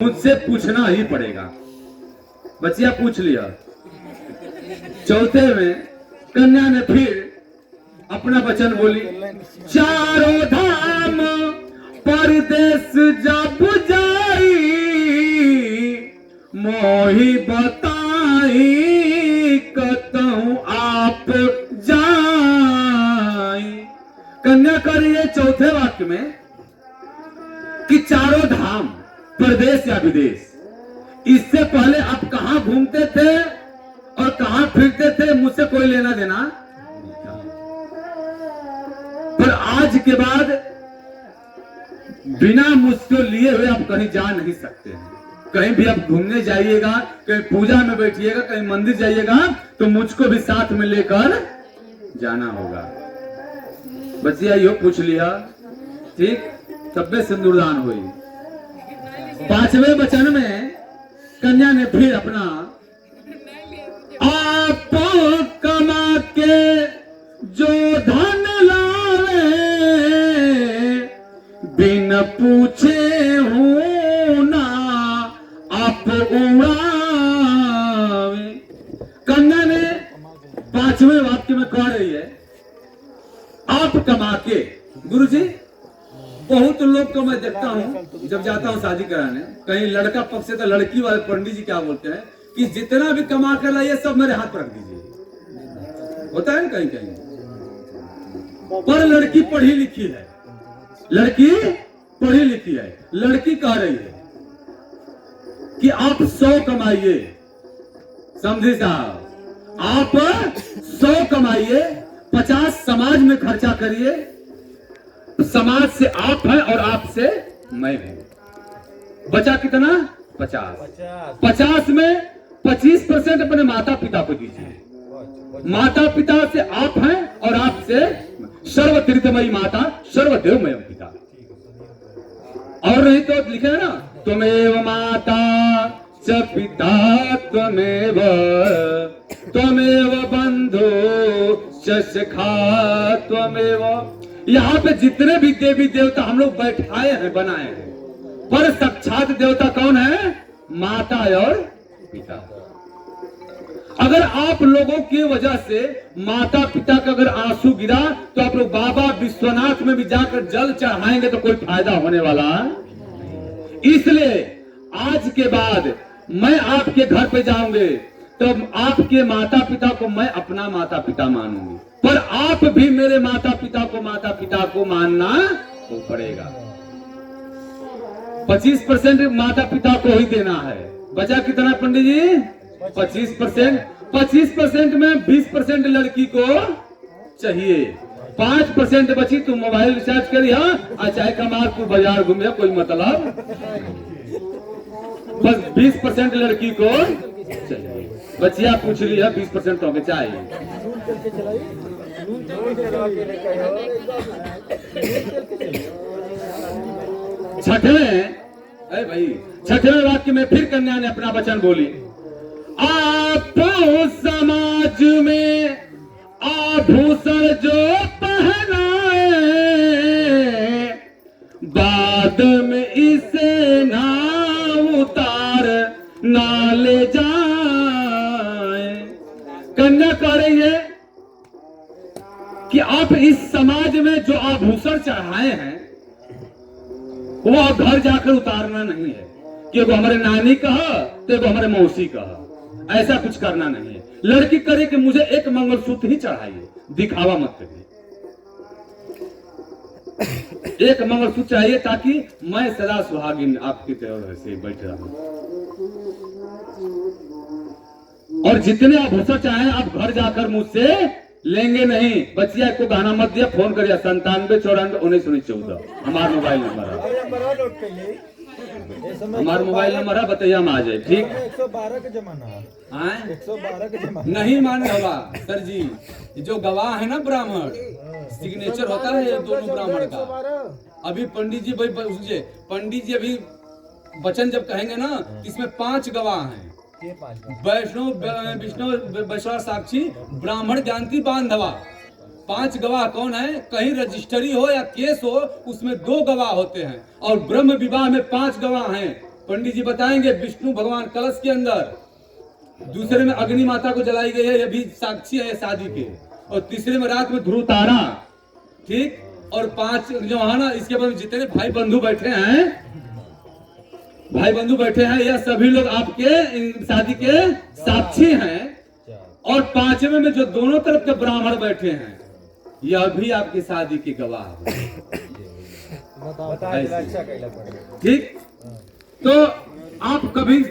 मुझसे पूछना ही पड़ेगा। बच्चिया पूछ लिया। चौथे में कन्या ने फिर अपना वचन बोली, चारों धाम परदेश जब जाई, मोही बताई कतहूं आप जाई। कन्या कह रही है चौथे वाक्य में कि चारों धाम प्रदेश या विदेश, इससे पहले आप कहां घूमते थे और कहां फिरते थे मुझसे कोई लेना देना, पर आज के बाद बिना मुझको लिए हुए आप कहीं जा नहीं सकते हैं। कहीं भी आप घूमने जाइएगा, कहीं पूजा में बैठिएगा, कहीं मंदिर जाइएगा तो मुझको भी साथ में लेकर जाना होगा। बच्चिया यो पूछ लिया, ठीक, तब में सिंदूरदान हुई। पांचवें वचन में कन्या ने फिर अपना, आप कमा के जो धन लावे, बिन पूछे हूं ना आप उड़ावे। कन्या ने पांचवें वाक्य में कह रही है, आप कमा के। गुरुजी, बहुत लोग को मैं देखता हूं जब जाता हूं शादी कराने, कहीं लड़का पक्ष से तो लड़की वाले पंडित जी क्या बोलते हैं कि जितना भी कमा कर लाइए सब मेरे हाथ पर रख दीजिए। होता है ना कहीं कहीं। पर लड़की पढ़ी लिखी है, लड़की पढ़ी लिखी है। लड़की कह रही है कि आप 100 कमाइए, समझे साहब, आप 100 कमाइए, 50 समाज में खर्चा करिए। समाज से आप हैं और आपसे मैं हूं। बचा कितना? 50। 50 में 25% अपने माता पिता को दीजिए। माता पिता से आप हैं और आपसे सर्वतीर्थमयी माता, सर्वदेवमय पिता। और नहीं तो लिखे है ना, त्वमेव माता च पिता त्वमेव, त्वमेव बंधु च सखा त्वमेव। यहाँ पे जितने भी देवी देवता हम लोग बैठाए हैं, बनाए हैं, पर साक्षात देवता कौन है? माता और पिता। अगर आप लोगों की वजह से माता पिता का अगर आंसू गिरा तो आप लोग बाबा विश्वनाथ में भी जाकर जल चढ़ाएंगे तो कोई फायदा होने वाला। इसलिए आज के बाद मैं आपके घर पे जाऊंगे तो आपके माता पिता को मैं अपना माता पिता मानूंगी, पर आप भी मेरे माता पिता को मानना तो पड़ेगा। 25% माता पिता को ही देना है। बचा कितना पंडित जी? 25%। 25% में 20% लड़की को चाहिए, 5% बची तू मोबाइल रिचार्ज करी, हाँ, चाहे कमा तू बाजार घूमे, कोई मतलब, बस 20% लड़की को चाहिए। बच्चिया पूछ लिया 20% तो हमें चाहिए। छठवें वाक्य में फिर कन्या ने अपना वचन बोली, आप समाज में आभूषण जो पहनाए, बाद में इसे ना उतार ना ले जाए। कन्या कह रही है कि आप इस समाज में जो आभूषण चढ़ाए हैं वो घर जाकर उतारना नहीं है कि वो हमारे नानी कहा तो वो हमारे मौसी कहा, ऐसा कुछ करना नहीं है। लड़की करे कि मुझे एक मंगलसूत्र ही चाहिए, दिखावा मत करिए। एक मंगलसूत्र चाहिए ताकि मैं सदा सुहागिन आपकी तरह से बैठ रहूं। और जितने आभूषण चाहे आप घर जाकर मुझसे लेंगे नहीं। बच्चिया को गाना मत दिया, फोन करिए 97941914 हमारा मोबाइल नंबर है, हमारा मोबाइल नंबर है, बताइए हम आ जाए। ठीक, 112 का जमाना है, 112 का जमाना नहीं माने होगा सर जी। जो गवाह है ना ब्राह्मण, सिग्नेचर होता है ये दोनों ब्राह्मण का। अभी पंडित जी, भाई पंडित जी अभी वचन जब कहेंगे ना, इसमें 5 गवाह हैं, वैष्णव, विष्णु, वैश्वार, साक्षी, ब्राह्मण, जानती, बांधवा। 5 गवाह कौन है? कहीं रजिस्ट्री हो या केस हो उसमें 2 गवाह होते हैं, और ब्रह्म विवाह में 5 गवाह हैं। पंडित जी बताएंगे विष्णु भगवान कलश के अंदर, दूसरे में अग्नि माता को जलाई गई है, ये भी साक्षी है शादी के, और तीसरे में रात में ध्रुव तारा, ठीक, और 5 जो है ना, इसके बाद जितने भाई बंधु बैठे हैं, यह सभी लोग आपके शादी के साक्षी हैं, और 5वें में जो दोनों तरफ के ब्राह्मण बैठे हैं, यह भी आपकी शादी के गवाह हैं। बता अच्छा कहला पड़ेगा। ठीक, तो आप कभी